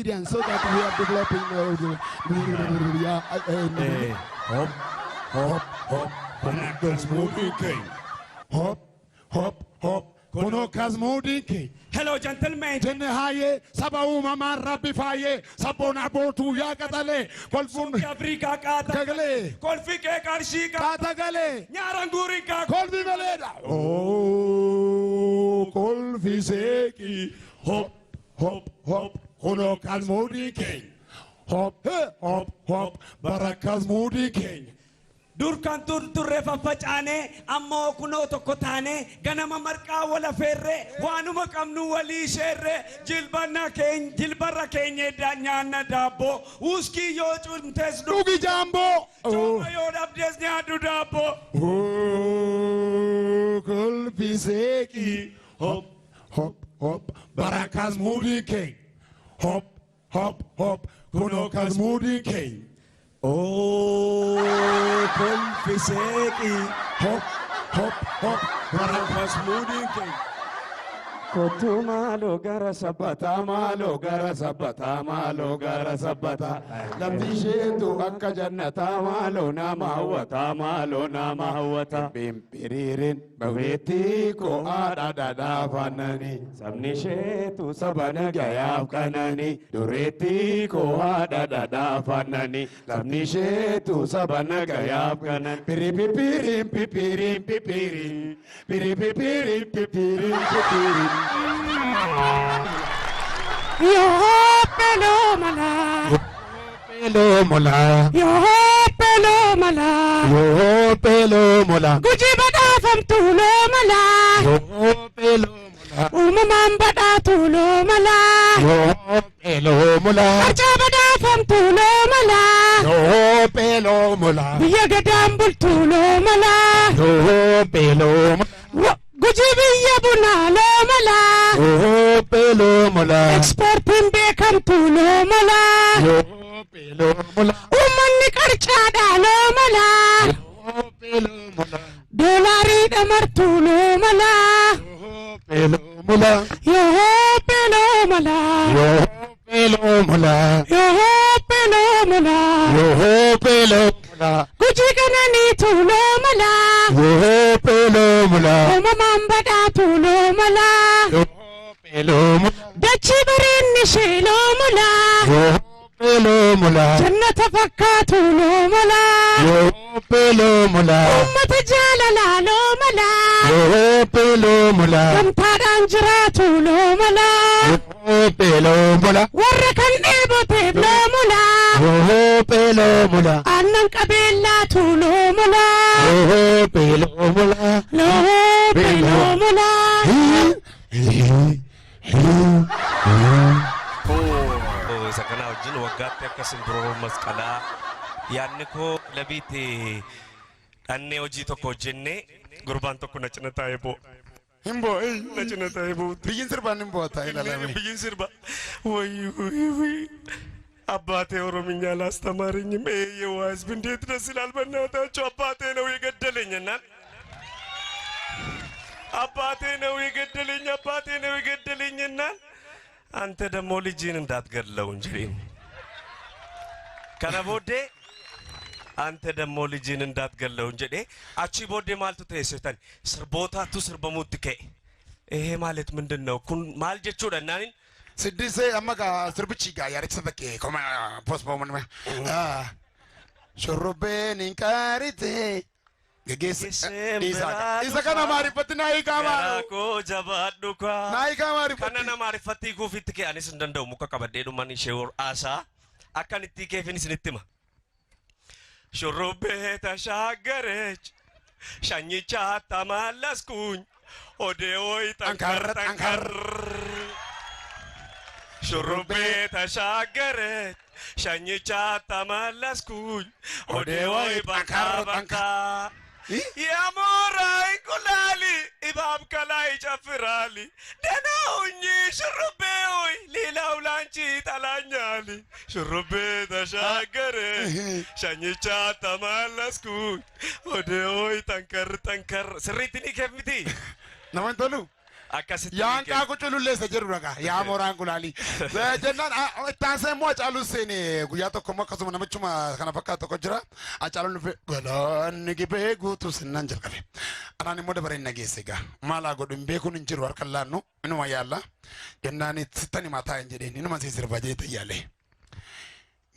experience so that we are developing. Hop, hop, hop, Konokas moving king. Hop, hop, hop, Konokas moving king. Hello, gentlemen. Jennehaye, Sabaou Mama Rabifaye, Sabona Botu Yakatale, Kolfun Africa Kagale, Kolfike Karshika Katagale, Nyarangurika Kolfi Valeda. Oh, Kolfi Seki. Hop, hop, hop, Konokas moving king. Hop, hop, hop, Barakas moving king. Durkan turre fafacane ammo kuno tokkotane ganama marqa wala ferre wanuma kamnu wali sherre jilbana ken jilbarra kenye danyana dabo uski yo chuntes dugi jambo choma yo dabdes nyadu dabo kolfi seki hop hop hop barakas moody king hop hop hop kunokas moody king. Oh, confiseki, hop, hop, hop, Barakas moving king. Kotuma logara sabata ma logara sabata ma logara sabata lamnishe tu akka jannata ma lona mahawata ma lona mahawata bimpiririn baweti ko ada dada fanani samnishe tu sabana gaya kanani dureti ko ada dada fanani samnishe tu sabana gaya kanani piri piri piri piri piri piri piri piri Yo pelo mala, pelo mola, yo pelo mala, yo pelo mola, guji bada fam tulo mala, yo pelo mola, umam bada tulo mala, yo pelo mola, acha bada fam tulo mala, yo pelo mola, biya gadam bul tulo mala, yo pelo mola. Guji biya buna lo mala, Oh, pelo mola, exporting bekam tulo mala, oh, pelo mola, umman ni karchada lo mala, oh, pelo mola, dolari damar tulo mala, oh, pelo mola, yo pelo mala, oh, pelo mola, yo pelo mala, oh, pelo mola, guji ganani tulo mala, oh, pelo mola, umman bada tulo mala, oh, pelo mola, dachi barin nishelo mala, oh, pelo mola, jannata fakka tulo mala, oh, pelo mola, ummata jalala lo mala, oh, pelo mola, gamtaadhaan jiraatu loo mala, oh, pelo mola, warra kan dheeboteef loo mala, oh, pelo mola, aannan qabeellaatu loo mala, oh, pelo mola, loo mala. Isa kana wajjin waggaatti akka simbiroo masqalaa yaadni koo labiitti dhannee hojii tokko hojjennee gurbaan tokko na cina taa'ee boo. Himbo, Na cina taa'ee boo. biyyin sirbaan himbo ta'e lalame. Biyyin sirba. Way. አባቴ ኦሮምኛ ላስተማረኝም የዋዝ እንዴት ደስ ይላል በእናታችሁ አባቴ ነው የገደለኝና አባቴ ነው የገደለኝና አንተ ደግሞ ልጅን እንዳትገድለው እንጂ ከነቦዴ አንተ ደግሞ ልጅን እንዳትገድለው እንጂ አቺ ቦዴ ማልቱ ተይሰታል ስርቦታቱ ስርበሙትከ ይሄ ማለት ምንድነው ኩን ማልጀቹ ደናኒን Siddise ammaga sirbichiga yaaricha bakke koma postpone me shurube ninkarite gegese isa kana marifati na ikamaro ko jabaddu ka na ikamaro kana marifati ko fitke anis ndandau muka kabadde dumani shewor asa akanitti kefin sinittima shurube tashagarech shanyicha tamalaskuñ ode oy tankar shurube tashagarech shanyicha tamalaskuñ ode oy banka ya morai kulali ibab kalai jafrali denauñi shurube oy lilaulanchi talanyali shurube tashagarech shanyicha tamalaskuñ ode oy tankar sirritini kefmiti naman tolu akkasitti Yaan qaaku cululleessa jiru ragaa yaa mooraan gulaalii. Jennaan taasisee immoo Hacaaluu seenee guyyaa tokko immoo akkasuma namichuma kana fakkaatu tokko jira. Hacaaluun dhufe galaanni gibee guutuu sinnaan jalqabe. Anaan immoo dabareen nageesse egaa maalaa godhu hin beekuun hin jiru harka laannu inuma yaalla. Jennaan sittan himaa taa'en jedheen inuma siisirba jeeta yaalee.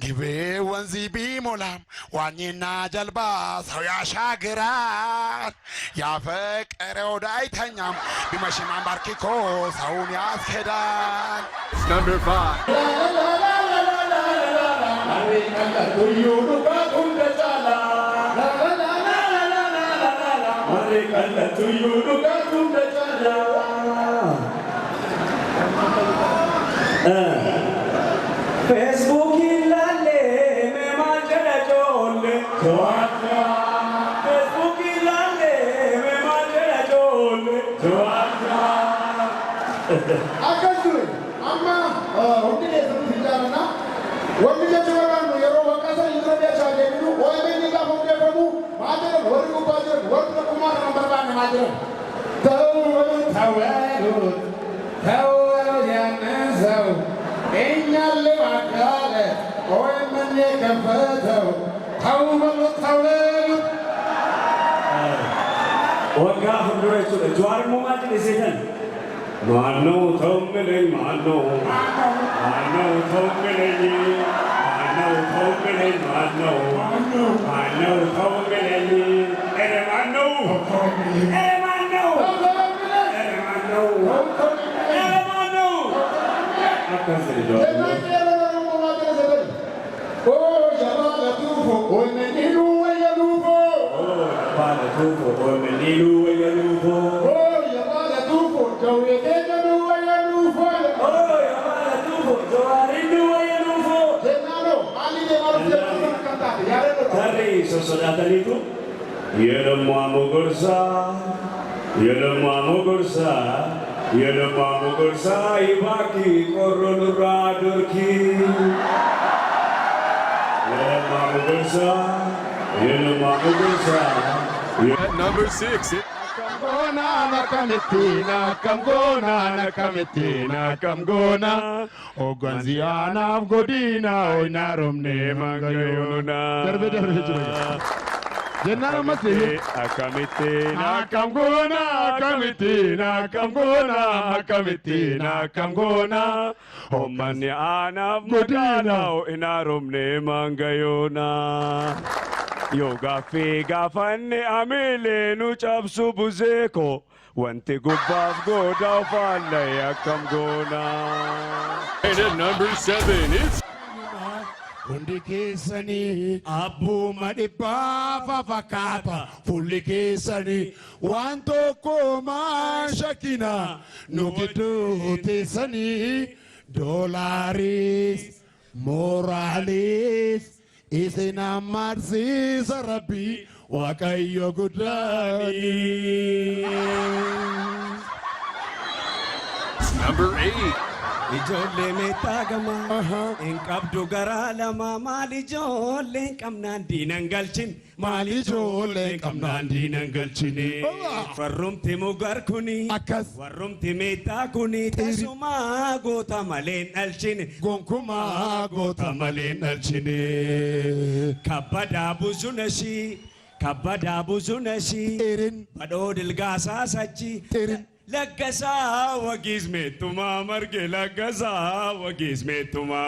Gibee wanzi ቢሞላም ዋኝና ጀልባ ሰው ያሻግራል ያፈቀረው ዳይተኛም ቢመሽም አንባርኪኮ ሰውን ያስኬዳል Number 5. Facebook ilalle me manjala jolle joaja Facebook ilalle me manjala jolle joaja Akasure amma hondile samtijarana wonni jechwaranu yero wakasa yurabe chagenu oyeni ka honde famu madara horu bajer horu kumar number 1 madara tawalu yanazau enyal makale oyemne kafatau tawmalu tawalu wagga hundure chule jwar mu mati decision mano thomle mano thomle ni mano thomle mano thomle ni ere mano akasere jwar oh yabala tufo oyemenilu wayalubo Bala tufo oyemenilu wayalubo oh yabala tufo jawekenu wayalubo oh yabala tufo jawaridu wayalubo jenalo ali de marufia kanta yare Tari sosodatan itu Yelemu amugursa ibaki koronura durki Yelemu amugursa At number 6. Kamgona nakamitina kamgona ogwanziana godina oinaromne mangayona darbe jenna mate Akamitina. kamgona Omani anaf godina inaromne mangayona. Yo gafanne amele nu cabsu buzeko wanti gubbaf goda falle yakam gona. And at number 7, it's Hundi keessani abbuma dhibbafa fakkaata fulli keessani waan tokko maashakina nu gidduu teessani doolaaris mooraalis isin amarsiisa rabbi waaqayyo guddaani. number 8. Ijoollee meettaa gamaa hin qabdu garaa lama maal ijoolleen qabnaan diinan galchin Maal ijoolleen qabnaan diinan galchini. warrumti mugar kuni Akkas warrumti meettaa kuni tasumaa goota maleen dhalchin gonkumaa goota malee dhalchine. kabbadaa buzunashii Erin badhoo dilgaasaa sachi Erin Laggasaa wagiismeettumaa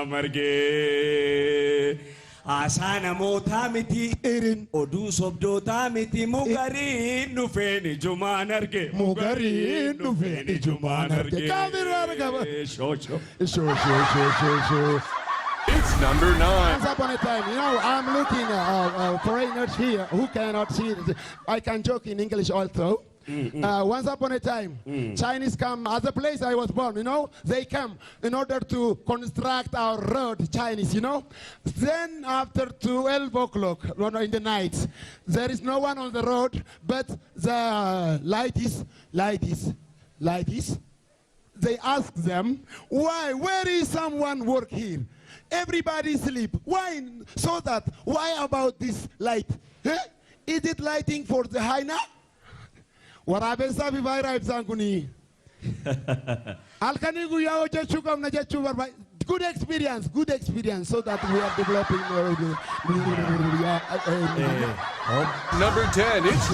marge Haasaa namootaa miti Erin oduu sobdootaa miti mugariin dhufeen ijumaan arge mugariin dhufeen ijumaan arge. Kaameraa argama. Shoo. It's number 9. Once upon a time, you know, I'm looking foreigners here who cannot see. I can joke in English also. Once upon a time, Chinese come as a place I was born, you know, they come in order to construct our road, Chinese, you know. Then after 12 o'clock in the night, there is no one on the road, but the light is. They ask them, why, where is someone work here? Everybody sleep. Why? So that, why about this light? Huh? Is it lighting for the hyena? Waraabessa fi baay'ee ibsaan kuni Halkanii guyyaa hojjechuu qabna jechuu barbaada. Good experience, so that we are developing Number 10 is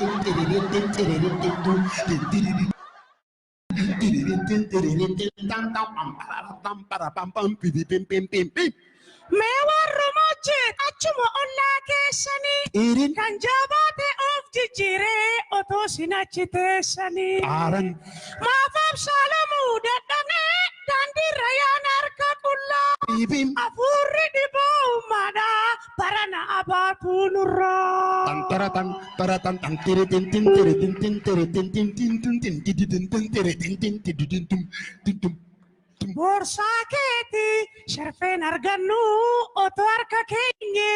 Meewwan Romochi achuma ollaa keessanii kan jabaate of jijjiiree otoo sinachi teessanii. Maafaaf Saalamuu dadhabnee daandiirra yaan harka qullaa. Afuurri dhiboo uummaadhaa barana abaatuu nurraa. Boorsaa keeti sharfeen argannu otoo harka keenye.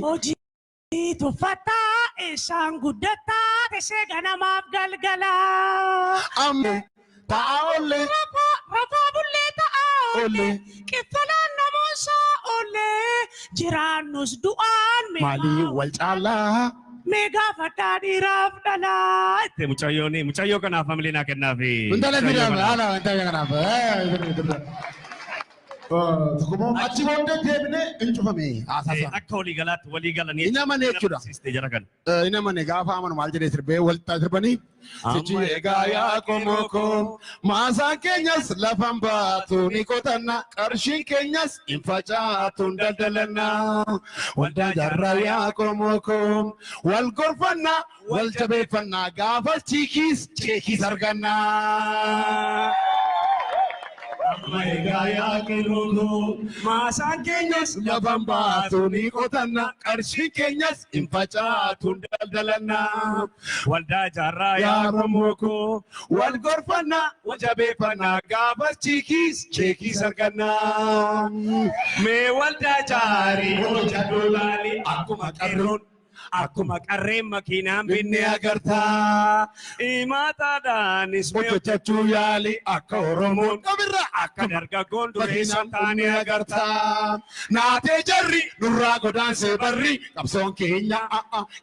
Hojii tuffataa isaan guddataa tesee ganamaaf galgalaa. Ta'a ollee. Rafaa bullee ta'a ollee. Qiffalaan namoosaa ollee. Jiraannus du'aan Maalii wal caalaa. Meegaa faddaa dhiiraaf dhalaa. Itti mucayyoo kanaaf hamilee naa kennaafi. Intala biraaf haala intala kanaaf. Achi booddee deebinee hin cufame. Akka waliigalaatti waliigalanii. Ina mane jechuudha. Ina mane gaafa amanu maal jedhee sirbee walitti sirbanii. Sichi egaa yaa komoko maasaan keenyas lafan baatu ni qotanna qarshiin keenyas hin facaatu hin daldalanna waldaa jarraa yaa komoko wal gorfanna wal jabeeffanna gaafa cheekis arganna. Maasaan keenyas lafan baatu ni qotanna qarshiin keenyas hin facaatu hin daldalanna waldaa jarraa yaa komoko wal gorfanna wal jabeeffanna gaafa cheekis arganna. Mee waldaa jaarii hojja dolaali akkuma qarreen makiinaan binne agartaa. Imaataadhaanis hojjechuu yaali akka Oromoon akka dargaggoon dureessan taane agartaa. Naatee jarri nurraa godaansee barri qabsoon keenya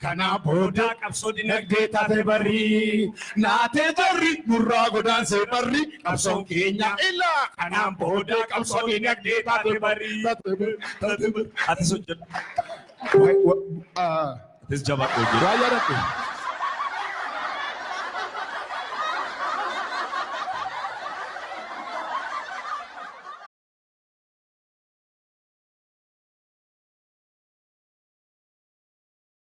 kanaa booda qabsoo dinagdee taate barri. Naatee jarri nurraa godaansee barri qabsoon keenya illaa kanaan booda qabsoo dinagdee taate barri. Ati sun jedhu. This job at